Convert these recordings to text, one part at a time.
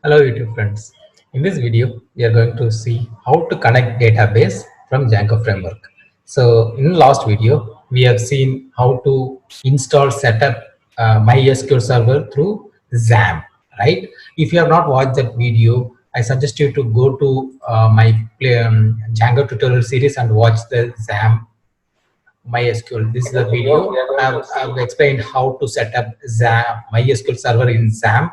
Hello YouTube friends. In this video, we are going to see how to connect database from Django framework. So in the last video, we have seen how to install setup MySQL server through XAMPP, right? If you have not watched that video, I suggest you to go to Django tutorial series and watch the XAMPP MySQL. This is the video. I've explained how to set up MySQL server in XAMPP,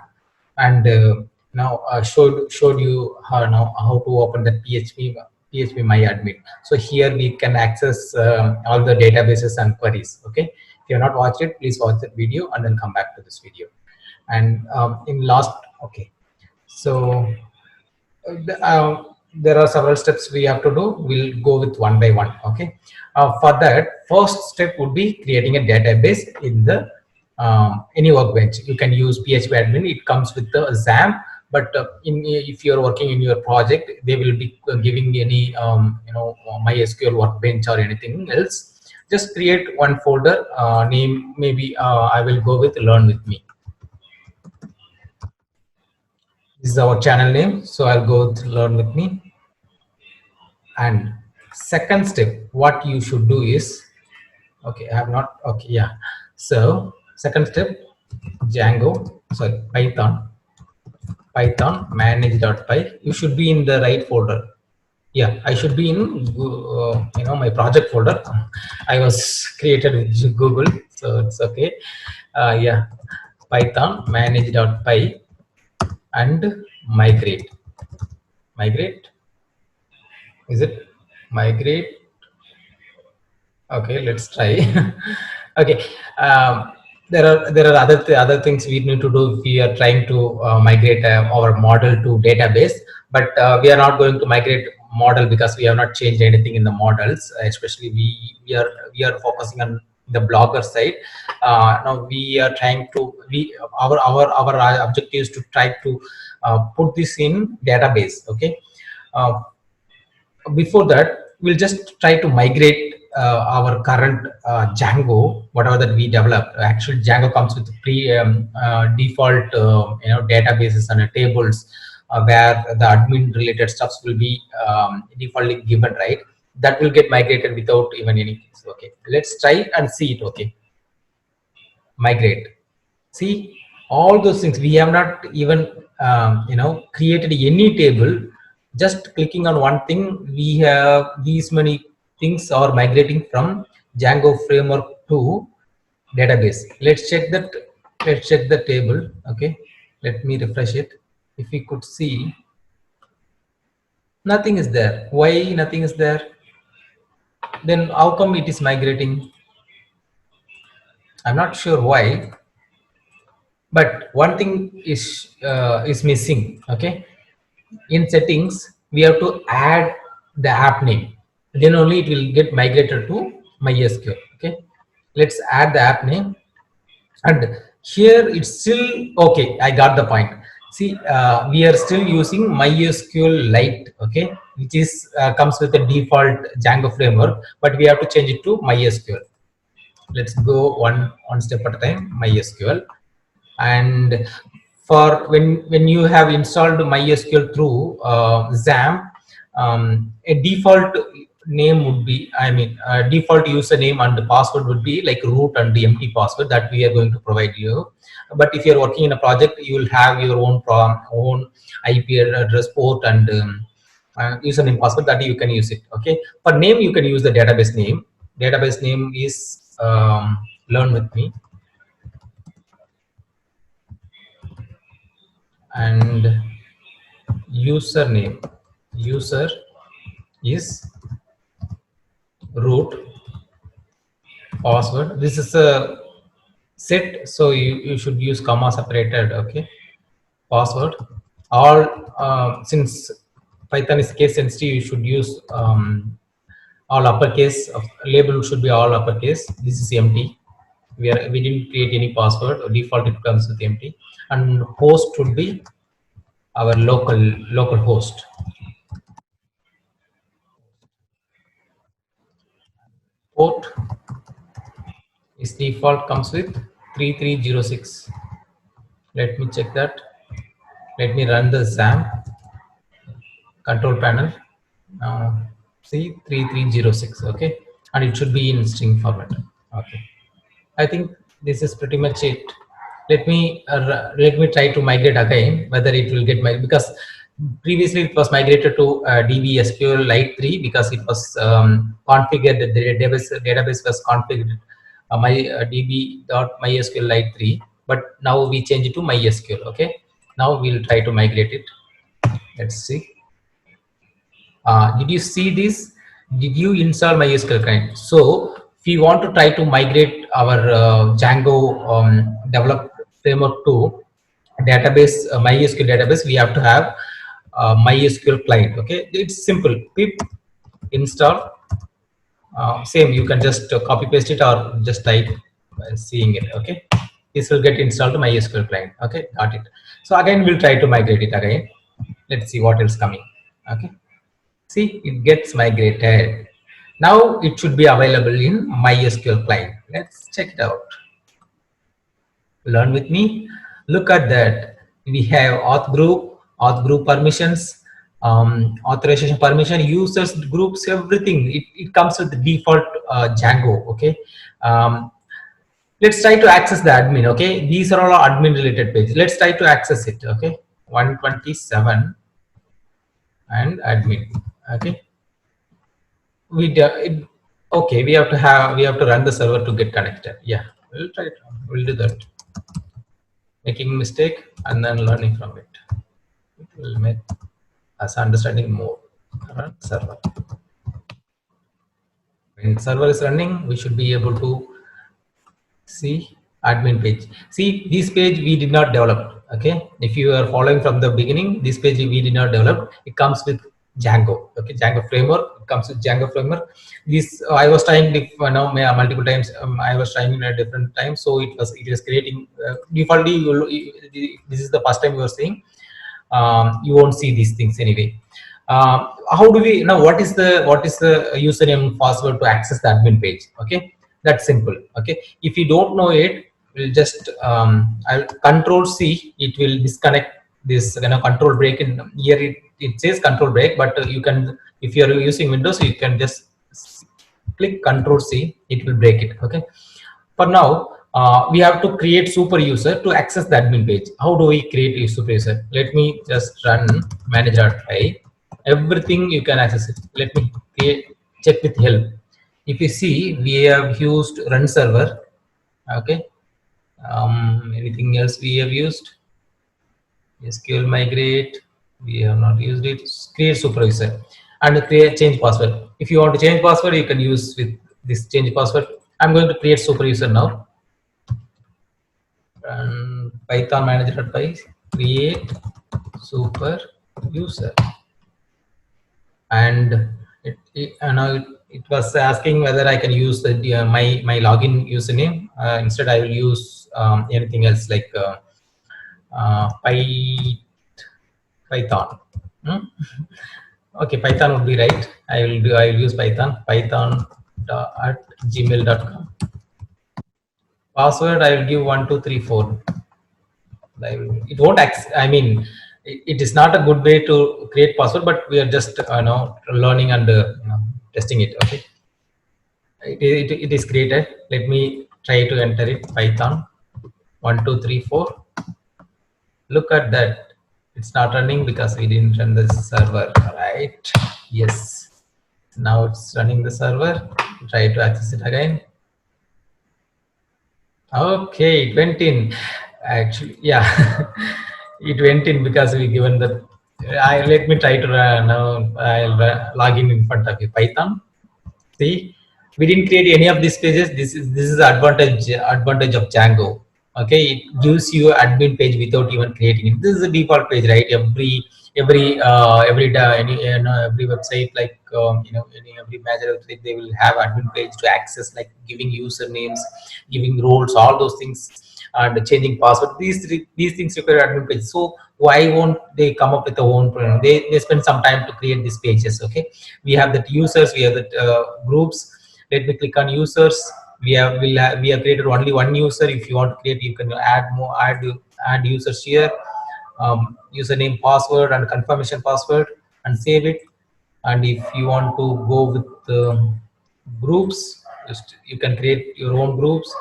and now showed you how to open the PHP MyAdmin. So here we can access all the databases and queries. Okay, if you have not watched it, please watch the video and then come back to this video. And in last, okay, so there are several steps we have to do. We'll go with one by one. Okay, for that, first step would be creating a database in the any workbench. You can use PHP admin. It comes with the XAMPP, but if you're working in your project, they will be giving any MySQL workbench or anything else. Just create one folder name. Maybe I will go with learn with me. This is our channel name, so I'll go with learn with me. And second step, what you should do is, okay, I have not, okay, yeah. So second step, Python manage.py. You should be in the right folder. Yeah, I should be in my project folder. I was created with Google, so it's okay. Yeah, Python manage.py and migrate. Is it migrate? Okay, let's try. Okay, there are other things we need to do if we are trying to migrate our model to database, but we are not going to migrate model because we have not changed anything in the models. Especially we are focusing on the Blogger side. Now we are trying to our objective is to try to put this in database. Okay. Uh, Before that, we'll just try to migrate our current Django, whatever that we developed. Actually, Django comes with default databases and tables where the admin related stuffs will be defaultly given, right? That will get migrated without even any. Okay, let's try and see it. Okay, migrate. See, all those things we have not even created any table. Just clicking on one thing, we have these many things are migrating from Django framework to database. Let's check the table. Okay, let me refresh it. If we could see, nothing is there. Why nothing is there? Then how come it is migrating? I'm not sure why, but one thing is missing. Okay, in settings we have to add the app name, then only it will get migrated to MySQL. Okay, let's add the app name, and here it's still okay. I got the point. See, we are still using MySQL Lite, okay, which is comes with the default Django framework, but we have to change it to MySQL. Let's go one step at a time. MySQL. And for when you have installed MySQL through XAMPP, a default name would be, default username and the password would be like root and the empty password that we are going to provide you. But if you're working in a project, you will have your own IP address, port, and username, password that you can use it. Okay, for name you can use the database name. Database name is learn with me, and user is root, password, this is a set, so you should use comma separated. Okay, password, all since Python is case sensitive, you should use all uppercase. Label should be all uppercase. This is empty. We didn't create any password. Default it comes with empty. And host would be our local host. Port is default comes with 3306. Let me check that. Let me run the XAMPP control panel. Now see 3306. Okay, and it should be in string format. Okay, I think this is pretty much it. Let me try to migrate again whether it will get my, because previously it was migrated to DB SQL Lite 3 because it was configured, the database was configured my DB.MySQL Lite 3, but now we change it to MySQL. Okay, now we'll try to migrate it. Let's see. Did you see this? Did you install MySQL client? So if we want to try to migrate our Django developed framework to database, MySQL database, we have to have MySQL client. Okay, it's simple. Pip install. Same, you can just copy paste it or just type seeing it. Okay, this will get installed to MySQL client. Okay, got it. So again, we'll try to migrate it again. Let's see what else coming. Okay. See, it gets migrated. Now it should be available in MySQL client. Let's check it out. Learn with me. Look at that. We have auth group permissions, authorization permission, users, groups, everything. It comes with the default Django. Okay. Let's try to access the admin. Okay. These are all admin related pages. Let's try to access it. Okay. 127 and admin. Okay. Okay, we have to run the server to get connected. Yeah, we'll try it. We'll do that. Making mistake and then learning from it. It will make us understanding more. Run server. When server is running, we should be able to see admin page. See, this page we did not develop. Okay, if you are following from the beginning, this page we did not develop. It comes with Django. Okay, Django framework. It comes with Django framework. This I was trying multiple times. I was trying in a different time, so it was creating defaultly. This is the first time you are seeing. You won't see these things anyway. How do we now? What is the username and password to access the admin page? Okay, that's simple. Okay, if you don't know it, we'll just I'll Control C. It will disconnect this control break. In here it says control break, but you can, if you are using Windows, you can just click Control C. It will break it. Okay. For now, we have to create super user to access the admin page. How do we create a super user? Let me just run manage.py. Everything you can access it. Let me check with help. If you see, we have used run server. Okay. Anything else we have used? SQL migrate. We have not used it. Create supervisor and create change password. If you want to change password, you can use with this change password. I'm going to create superuser now. And Python manager.py create super user, and it was asking whether I can use the my login username. Instead, I will use anything else like Python. Okay, Python would be right. I will use Python at gmail.com. Password I will give 1234. It won't I mean, it is not a good way to create password, but we are just learning and testing it. Okay, it is created. Let me try to enter it. Python 1234. Look at that. It's not running because we didn't run the server, right? Yes. Now it's running the server. Try to access it again. Okay, it went in. Actually, yeah, it went in because we given the. Let me try to now. I'll log in front of you. Python. See, we didn't create any of these pages. This is the advantage of Django. Okay, it gives you admin page without even creating it. This is the default page, right? Every website, like every major website, they will have admin page to access, like giving usernames, giving roles, all those things, and changing password. These things require admin page. So why won't they come up with their own program? They spend some time to create these pages. Okay, we have the users, we have the groups. Let me click on users. We have created only one user. If you want to create, you can add users here. username, password, and confirmation password, and save it. And if you want to go with groups, just you can create your own groups.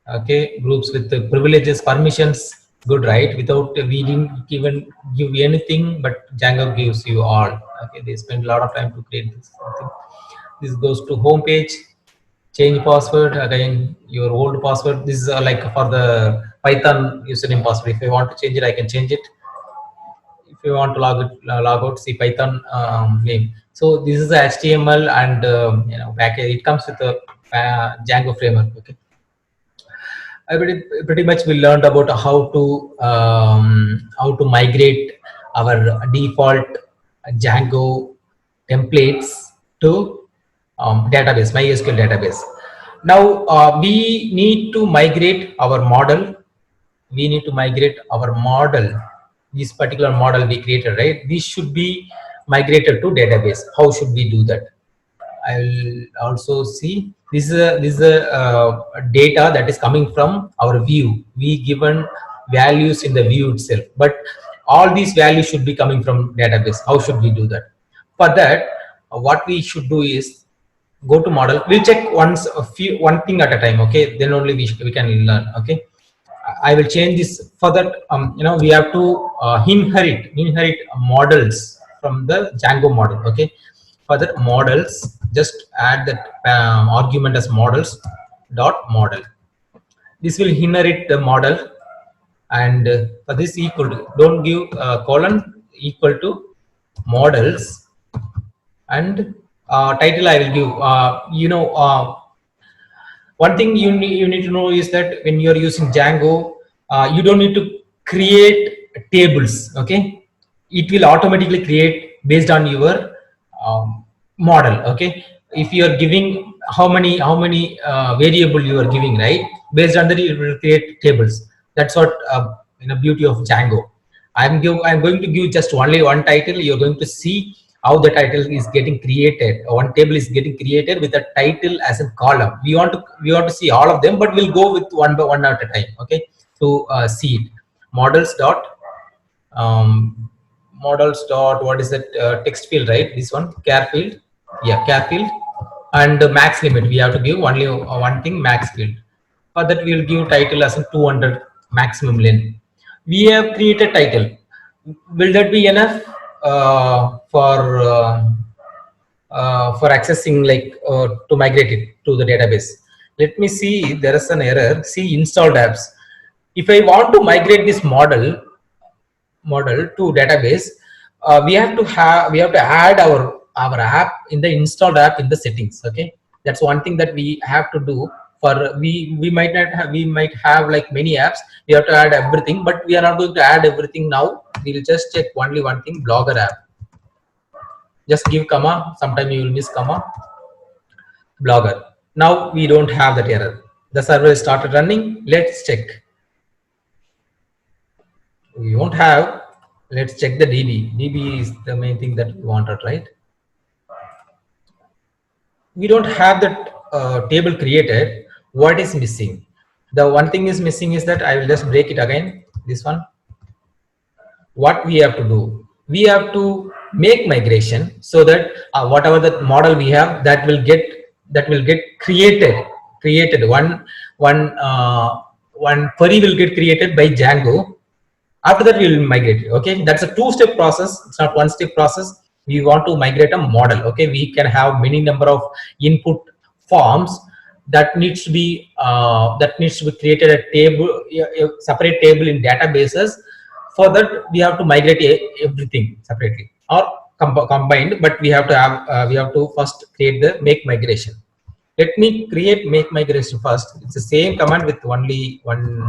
Okay, groups with the privileges, permissions, good, right? Without we didn't even give anything, but Django gives you all. Okay, they spend a lot of time to create this something. This goes to home page. Change password, again your old password. This is like for the Python username password. If I want to change it, I can change it. If you want to log out, see Python name. So this is the HTML and package. It comes with a Django framework. Okay, I pretty much we learned about how to migrate our default Django templates to database, MySQL database. Now we need to migrate our model. We need to migrate our model. This particular model we created, right? This should be migrated to database. How should we do that? I'll also see this is a data that is coming from our view. We given values in the view itself, but all these values should be coming from database. How should we do that? For that, what we should do is go to model. We'll check one thing at a time. Okay, then only we can learn. Okay, I will change this for that. We have to inherit models from the Django model. Okay, for that models, just add that argument as models dot model. This will inherit the model, and for this equal to, don't give colon, equal to models, and title I will give. One thing you need to know is that when you're using Django, you don't need to create tables. Okay, it will automatically create based on your model. Okay, if you are giving how many variable you are giving, right, based on that it will create tables. That's what beauty of Django. I'm going to give just only one title. You're going to see how the title is getting created. One table is getting created with a title as a column. We want to see all of them, but we'll go with one by one at a time. Okay, to see it. Models dot models dot what is that text field, right? This one, char field. Yeah, char field. And the max limit, we have to give only one thing, max field. For that we will give title as a 200 maximum length. We have created title. Will that be enough for accessing, like to migrate it to the database? Let me see. There is an error. See installed apps. If I want to migrate this model to database, we have to add our app in the installed app in the settings. Okay, that's one thing that we have to do. For we might not have, we might have like many apps. We have to add everything, but we are not going to add everything now. We'll just check only one thing, Blogger app. Just give comma. Sometime you will miss comma. Blogger. Now we don't have that error. The server is started running. Let's check. We won't have. Let's check the DB. DB is the main thing that we wanted, right? We don't have that table created. What is missing? The one thing is missing is that I will just break it again. This one. What we have to do? We have to make migration so that whatever the model we have, that will get created. One query will get created by Django. After that, we will migrate it. Okay, that's a two-step process. It's not one-step process. We want to migrate a model. Okay, we can have many number of input forms that needs to be created a table, a separate table in databases. For that, we have to migrate everything separately or combined. But we have to first create the make migration. Let me create make migration first. It's the same command with only one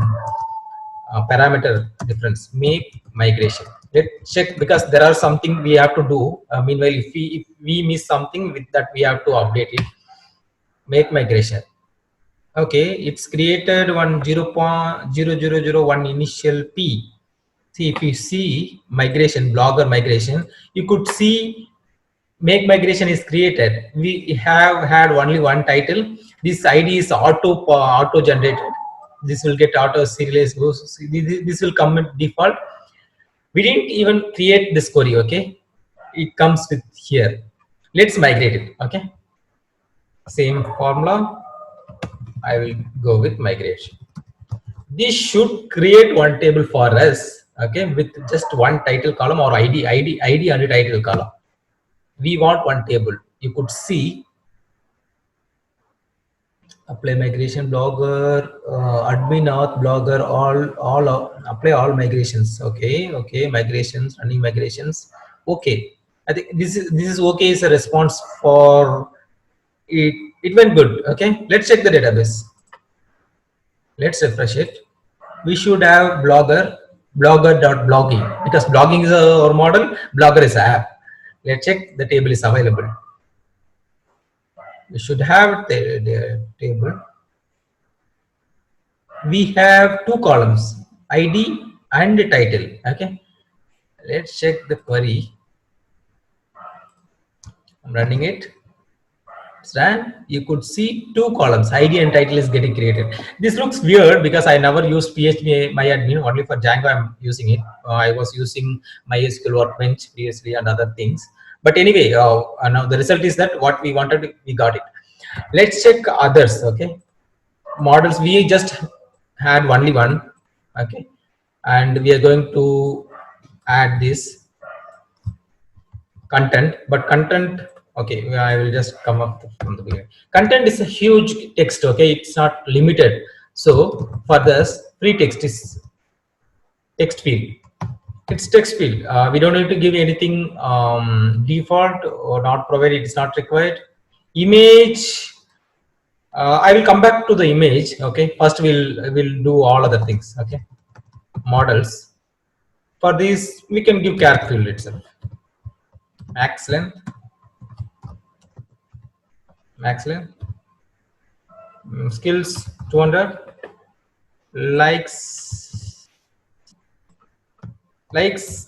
parameter difference, make migration. Let's check, because there are something we have to do. Meanwhile, if we miss something with that, we have to update it. Make migration. Okay, it's created 1.0001 initial P. See, if you see migration, Blogger migration, you could see make migration is created. We have had only one title. This ID is auto generated. this will get auto serialized. This will come in default. We didn't even create this query. Okay, it comes with here. Let's migrate it. Okay, same formula. I will go with migration. This should create one table for us, okay, with just one title column or id and title column. We want one table. You could see apply migration blogger, admin auth blogger, all apply all migrations. Okay, migrations, running migrations. Okay, I think this is okay is a response for it. It went good. Okay, let's check the database. Let's refresh it. We should have blogger.blogging, because blogging is our model, blogger is app. Let's check the table is available. We should have the table. We have two columns, id and the title. Okay, let's check the query. I'm running it. Stand, you could see two columns, id and title is getting created. This looks weird because I never used php myadmin, only for Django I'm using it. I was using MySQL Workbench previously and other things, but anyway, now the result is that what we wanted, we got it. Let's check others. Okay, models, we just had only one. Okay, and we are going to add this content, but content, okay, I will just come up from the beginning. Content is a huge text. Okay, it's not limited. So for this, free text is text field. It's text field. We don't need to give anything default or not provided. It's not required. Image, I will come back to the image. Okay, first we'll do all other things. Okay, models. For this, we can give char field itself. Max length, skills 200, likes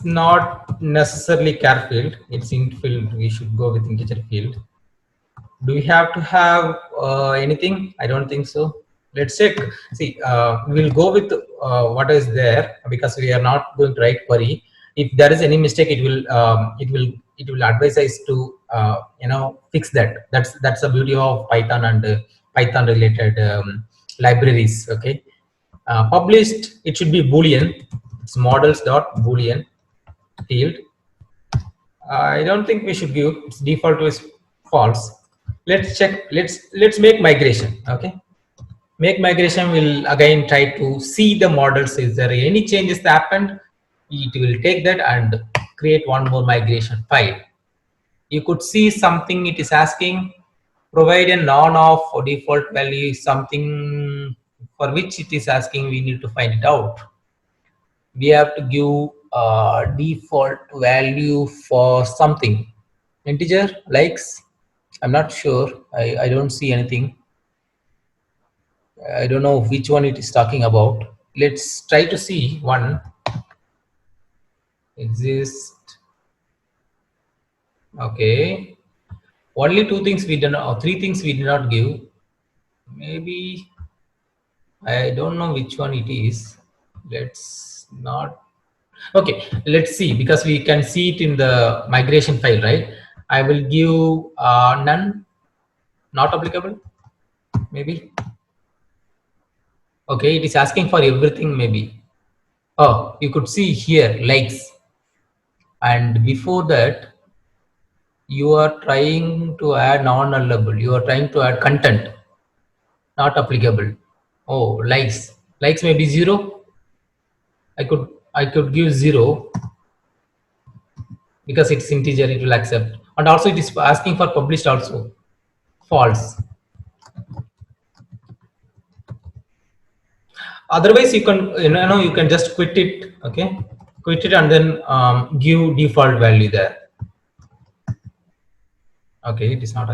not necessarily char field, it's int field. We should go with integer field. Do we have to have anything? I don't think so. Let's check. See, we'll go with what is there, because we are not going to write query. If there is any mistake, it will advise us to fix that. That's the beauty of Python and Python related libraries. Okay, published, it should be boolean. It's models dot boolean field. I don't think we should give, its default is false. Let's check. Let's make migration. Okay, make migration. Will again try to see the models. Is there any changes that happened? It will take that and create one more migration file. You could see something. It is asking provide a non of default value, something for which it is asking. We need to find it out. We have to give default value for something, integer, likes. I'm not sure. I don't see anything. I don't know which one it is talking about. Let's try to see one. Exist. Okay. Only two things we did not, or three things we did not give. Maybe, I don't know which one it is. Let's not. Okay, let's see, because we can see it in the migration file, right? I will give none, not applicable, maybe. Okay, it is asking for everything, maybe. Oh, you could see here likes, and before that you are trying to add non-nullable. You are trying to add content, not applicable. Oh, likes may be 0. I could give 0 because it's integer, it will accept. And also it is asking for published also, false. Otherwise you can, you can just quit it. Okay, quit it and then give default value there. Okay, it is not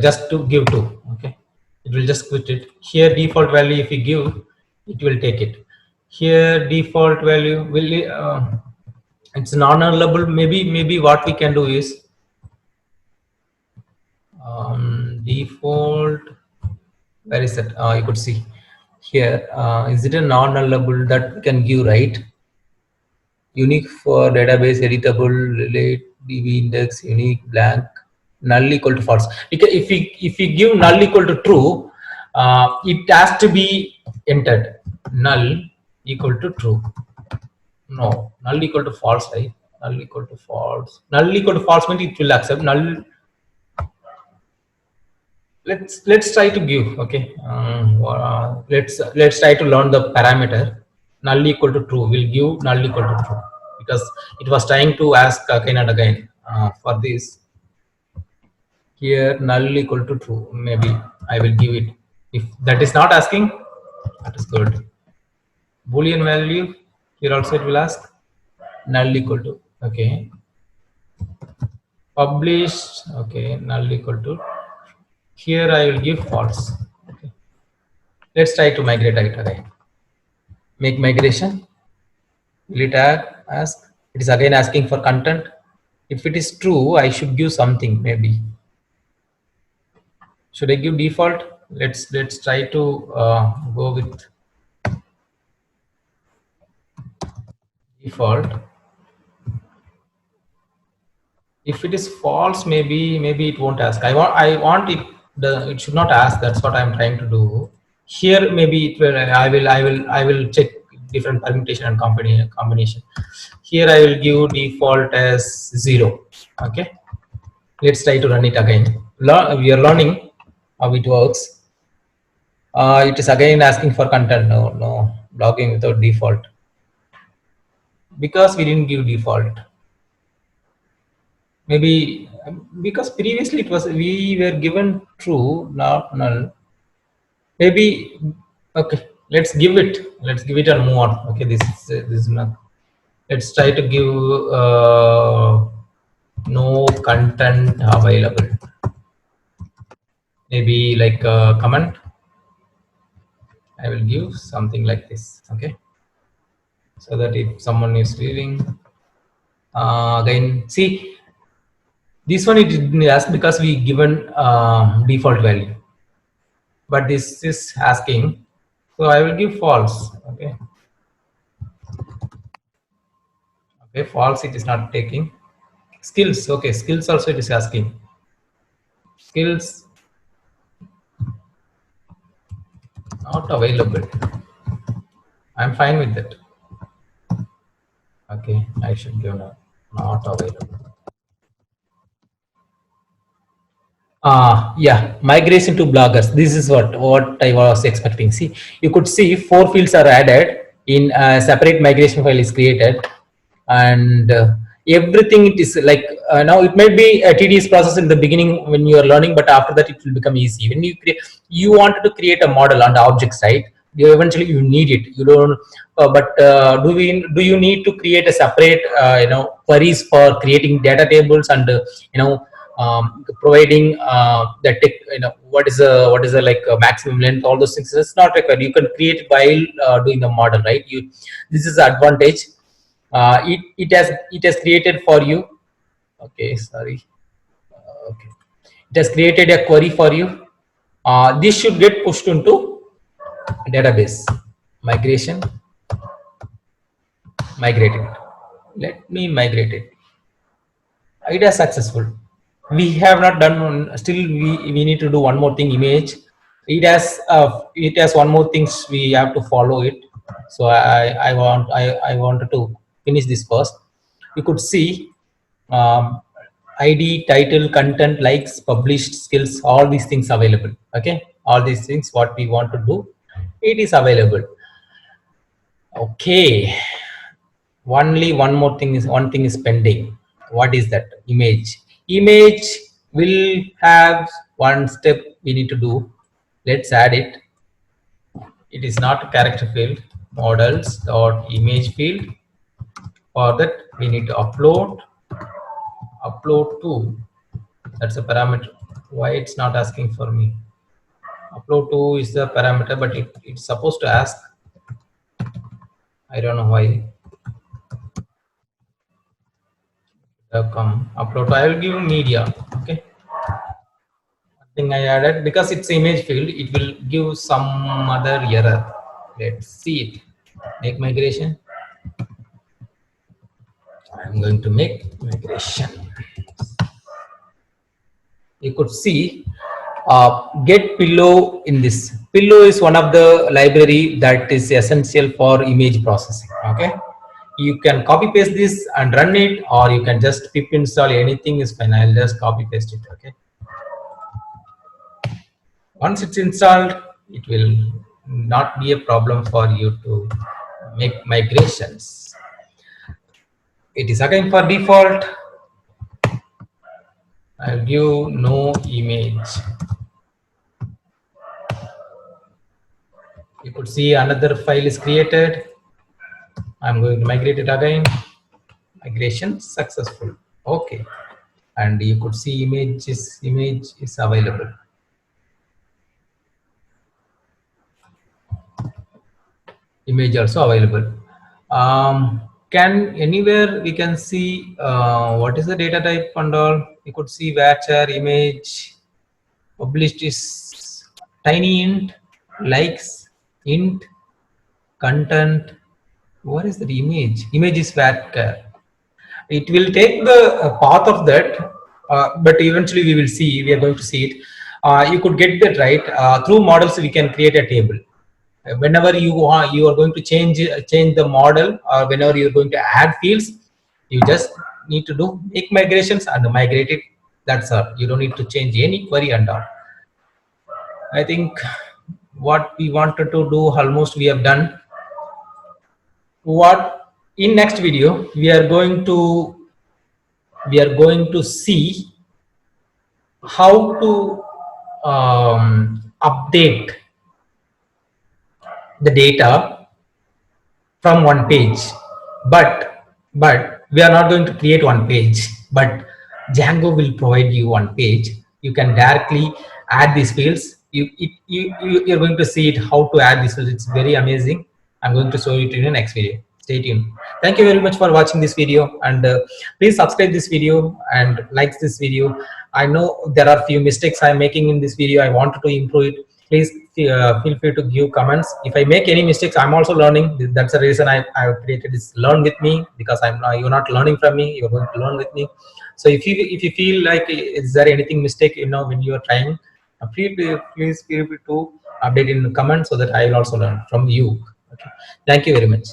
just to give 2. Okay, it will just quit it. Here default value, if you give, it will take it. Here default value will it's non-nullable. Maybe what we can do is default, where is that? You could see Here, is it a non-nullable that we can give, right? Unique for database, editable, relate, DB index, unique, blank, null equal to false. Because if we give null equal to true, it has to be entered. Null equal to true. No, null equal to false, right? Null equal to false. Null equal to false means it will accept. Null. Let's try to give. Okay. Let's try to learn the parameter null equal to true. We'll give null equal to true because it was trying to ask again and again for this. Here null equal to true. Maybe I will give it. If that is not asking, that is good. Boolean value here also it will ask null equal to. Okay. Published. Okay. Null equal to. Here I will give false. Okay. Let's try to migrate it again. Make migration. Will it ask? It is again asking for content. If it is true, I should give something maybe. Should I give default? Let's try to go with default. If it is false, maybe it won't ask. I want it. It should not ask. That's what I'm trying to do. Here maybe it will. I will check different permutation and combination. Here I will give default as 0. Okay. Let's try to run it again. We are learning how it works. It is again asking for content. No, logging without default because we didn't give default. Maybe because previously it was we were given true, not null. Maybe okay. Let's give it and move on. Okay, this is not. Let's try to give no content available. Maybe like a comment. I will give something like this. Okay, so that if someone is leaving, again see this one it didn't ask because we given default value, but this is asking, so I will give false. Okay. Okay, false it is not taking. Skills. Okay, skills also it is asking. Skills not available. I'm fine with that. Okay, I should give not available. Yeah, migration to bloggers. This is what I was expecting. See, you could see 4 fields are added in a separate migration file is created, and everything it is like now it may be a tedious process in the beginning when you are learning, but after that it will become easy. When you wanted to create a model on the object side, eventually you need it. You don't, but do you need to create a separate queries for creating data tables and providing the tech, what is a like maximum length, all those things. It's not required. You can create while doing the model, right? This is the advantage. It has created for you. Okay, sorry. Okay, it has created a query for you. This should get pushed into database. Migrated. Let me migrate it. It is successful. We have not done one, still we need to do one more thing. Image. It has one more things we have to follow it. So I wanted to finish this first. You could see ID, title, content, likes, published, skills, all these things available. Okay, all these things what we want to do, it is available. Okay, only one thing is pending. What is that? Image will have one step we need to do. Let's add it. It is not a character field. Models dot image field. For that we need to upload to. That's a parameter. Why it's not asking for me? Upload to is the parameter, but it's supposed to ask. I don't know why. Come upload to. I will give media. Okay. Thing I added because it's image field, it will give some other error. Let's see it. Make migration. I'm going to make migration. You could see get pillow in this. Pillow is one of the library that is essential for image processing. Okay, you can copy paste this and run it, or you can just pip install anything is fine. I'll just copy paste it. Okay, once it's installed, it will not be a problem for you to make migrations. It is again for default. I'll give no image. You could see another file is created. I'm going to migrate it again. Migration successful. Okay, and you could see image is available. Image also available. Can anywhere we can see what is the data type and all. You could see varchar image published is tiny int, likes int, content. What is the image? Image is varchar. It will take the path of that, but eventually we will see. We are going to see it. You could get that right through models. We can create a table. Whenever you are going to change the model, or whenever you are going to add fields, you just need to do make migrations and migrate it. That's all. You don't need to change any query and all. I think what we wanted to do almost we have done. What in next video we are going to see how to update the data from one page, but we are not going to create one page, but Django will provide you one page. You can directly add these fields. You're going to see it how to add these fields. It's very amazing. I'm going to show it in the next video. Stay tuned. Thank you very much for watching this video, and please subscribe this video and like this video. I know there are few mistakes I'm making in this video. I wanted to improve it. Please feel free to give comments. If I make any mistakes, I'm also learning. That's the reason I've created this learn with me, because you're not learning from me, you're going to learn with me. So if you feel like is there anything mistake when you are trying, please feel free to update in the comments so that I will also learn from you. Okay, thank you very much.